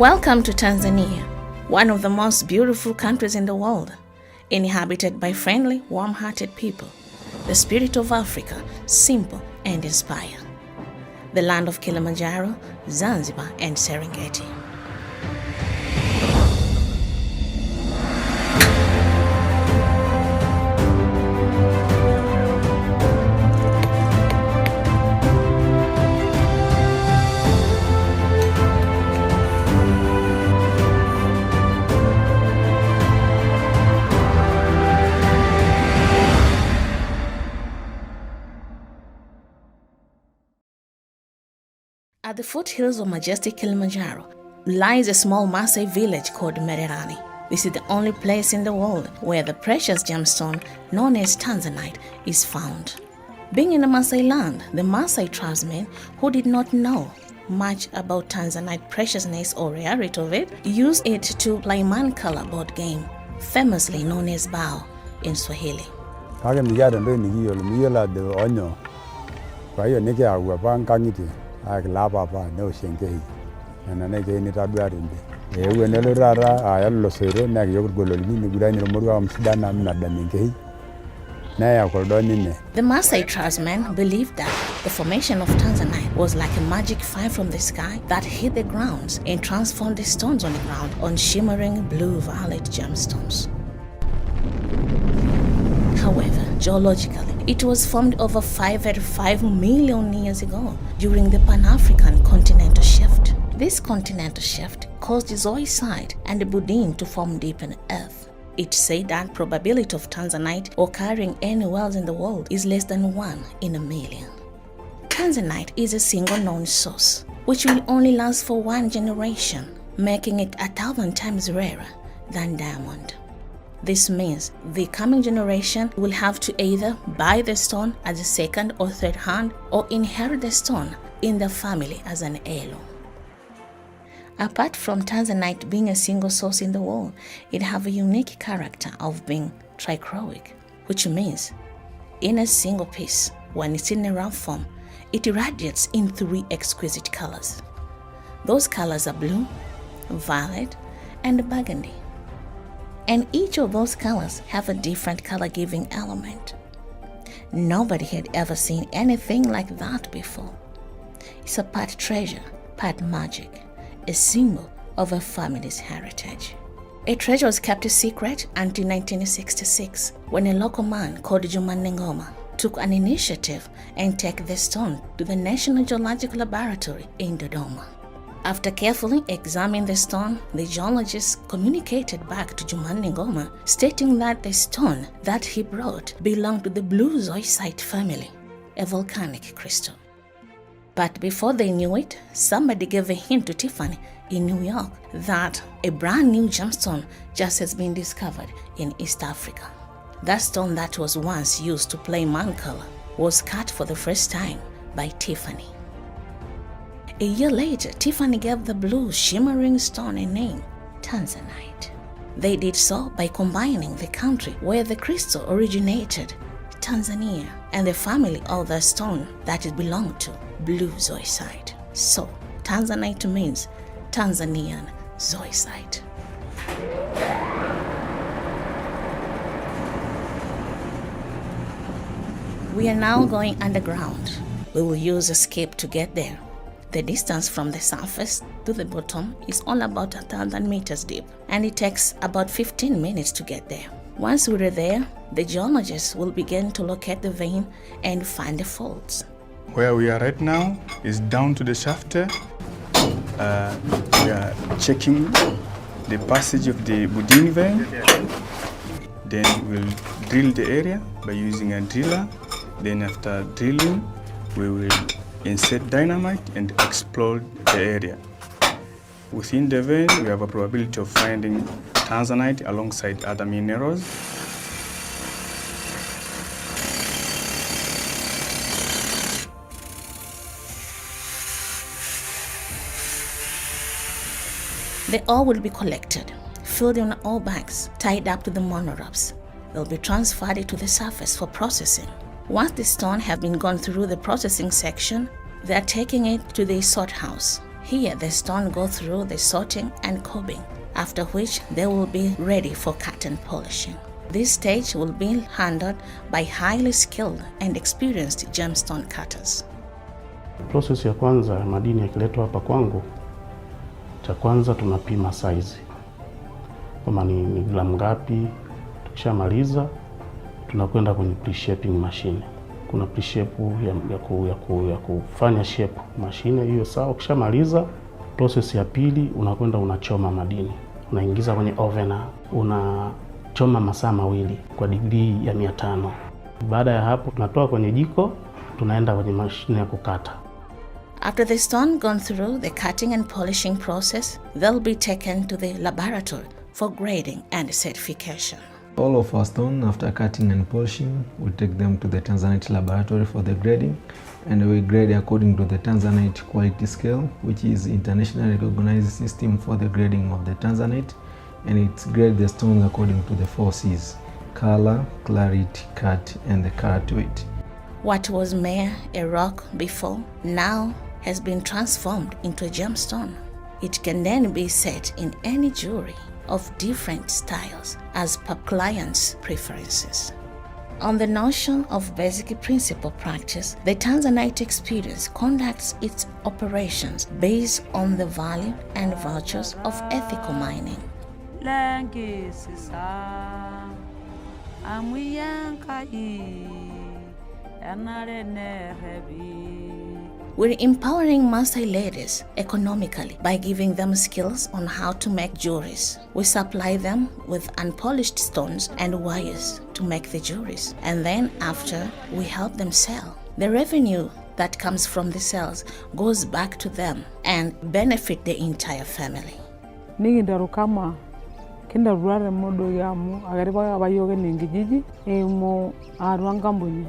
Welcome to Tanzania, one of the most beautiful countries in the world, inhabited by friendly, warm-hearted people, the spirit of Africa, simple and inspired. The land of Kilimanjaro, Zanzibar, and Serengeti. At the foothills of majestic Kilimanjaro lies a small Maasai village called Mererani. This is the only place in the world where the precious gemstone known as Tanzanite is found. Being in the Maasai land, the Maasai tribesmen who did not know much about Tanzanite preciousness or rarity of it used it to play man-color board game, famously known as bao in Swahili. No shenke and an again it adwarin. When Elora, I lost a road, Nag Yogolini, Gudani Muram Sudan, I'm not Daminke. Naya Cordonine. The Maasai tribesmen believed that the formation of Tanzanite was like a magic fire from the sky that hit the grounds and transformed the stones on the ground on shimmering blue-violet gemstones. However, geologically, it was formed over 5 million years ago during the Pan-African continental shift. This continental shift caused the zoisite and the budine to form deep in the earth. It's said that probability of Tanzanite occurring anywhere else in the world is less than 1 in a million. Tanzanite is a single known source, which will only last for 1 generation, making it 1,000 times rarer than diamond. This means the coming generation will have to either buy the stone as a second or third hand or inherit the stone in the family as an heirloom. Apart from Tanzanite being a single source in the world, it has a unique character of being trichroic, which means in a single piece, when it's in a rough form, it irradiates in 3 exquisite colors. Those colors are blue, violet, and burgundy. And each of those colors have a different color-giving element. Nobody had ever seen anything like that before. It's a part treasure, part magic, a symbol of a family's heritage. A treasure was kept a secret until 1966, when a local man called Juma Ngoma took an initiative and took the stone to the National Geological Laboratory in Dodoma. After carefully examining the stone, the geologists communicated back to Juma Ngoma, stating that the stone that he brought belonged to the blue zoisite family, a volcanic crystal. But before they knew it, somebody gave a hint to Tiffany in New York that a brand new gemstone just has been discovered in East Africa. That stone that was once used to play man-color was cut for the first time by Tiffany. A year later, Tiffany gave the blue shimmering stone a name, Tanzanite. They did so by combining the country where the crystal originated, Tanzania, and the family of the stone that it belonged to, blue zoisite. So, Tanzanite means Tanzanian zoisite. We are now going underground. We will use a skip to get there. The distance from the surface to the bottom is only about 1,000 meters deep, and it takes about 15 minutes to get there. Once we're there, the geologists will begin to locate the vein and find the faults. Where we are right now is down to the shaft. We are checking the passage of the budine vein. Then we'll drill the area by using a driller. Then after drilling, we will insert dynamite and explode the area. Within the vein, we have a probability of finding Tanzanite alongside other minerals. The ore will be collected, filled in ore bags, tied up to the monorails. They'll be transferred to the surface for processing. Once the stone have been gone through the processing section, they are taking it to the sort house, Here the stone go through the sorting and cobbing, after which they will be ready for cut and polishing. This stage will be handled by highly skilled and experienced gemstone cutters. Process ya kwanza ya madini yakiletwa hapa kwangu, cha kwanza tunapima size. Kama ni gramu ngapi, tukishamaliza tunakwenda kwenye pre-shaping machine. Kuna pre-shape ya kufanya shape machine hiyo sawa. Ukishamaliza process ya pili unakwenda unachoma madini. Unaingiza kwenye oven, unachoma masaa 2 kwa degree ya 500. Baada ya hapo tunatoa kwenye jiko, tunaenda kwenye mashine ya kukata. After the stone gone through the cutting and polishing process, they'll be taken to the laboratory for grading and certification. All of our stone, after cutting and polishing, we take them to the Tanzanite laboratory for the grading, and we grade according to the Tanzanite quality scale, which is internationally recognized system for the grading of the Tanzanite, and it grades the stones according to the 4 C's: color, clarity, cut, and the carat weight. What was mere a rock before, now has been transformed into a gemstone. It can then be set in any jewelry of different styles as per clients' preferences. On the notion of basic principle practice, the Tanzanite experience conducts its operations based on the value and virtues of ethical mining. We're empowering master ladies economically by giving them skills on how to make jewelries. We supply them with unpolished stones and wires to make the jewelries, and then after we help them sell. The revenue that comes from the sales goes back to them and benefit the entire family. Ningidarukama kinda rurare modo yamu agariba abayoge ningijiji emo arwangambunye.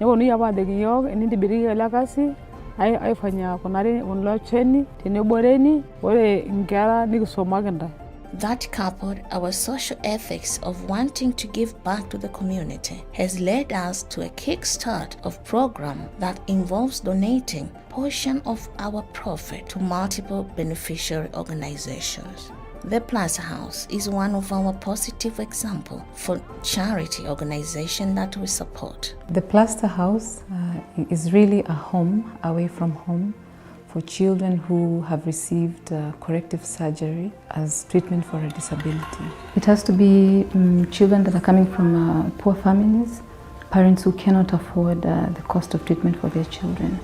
Yabo ni yaba de giyog enindi biriga lakasi ay fanya konare onlo cheni teneboreni ore ngara nikusomagenda. That coupled our social ethics of wanting to give back to the community has led us to a kickstart of program that involves donating portion of our profit to multiple beneficiary organizations. The Plaza House is one of our positive examples for charity organization that we support. The Plaster House is really a home away from home for children who have received corrective surgery as treatment for a disability. It has to be children that are coming from poor families, parents who cannot afford the cost of treatment for their children.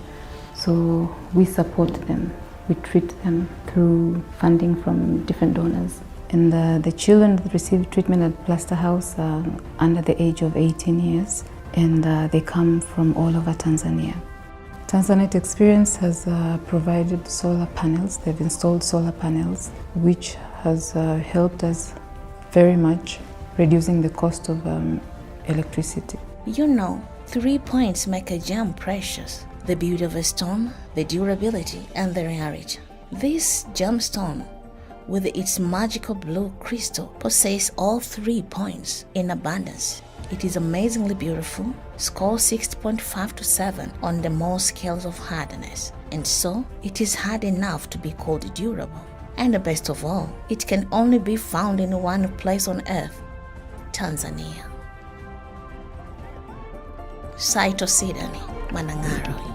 So we support them. We treat them through funding from different donors. And the children that receive treatment at Plaster House are under the age of 18 years, and they come from all over Tanzania. Tanzanite Experience has provided solar panels. They've installed solar panels, which has helped us very much reducing the cost of electricity. You know, 3 points make a gem precious: the beauty of a stone, the durability, and the rarity. This gemstone, with its magical blue crystal, possesses all 3 points in abundance. It is amazingly beautiful, score 6.5 to 7 on the Mohs scales of hardness, and so it is hard enough to be called durable. And the best of all, it can only be found in one place on earth, Tanzania. Saito Sidani, Manangaroi.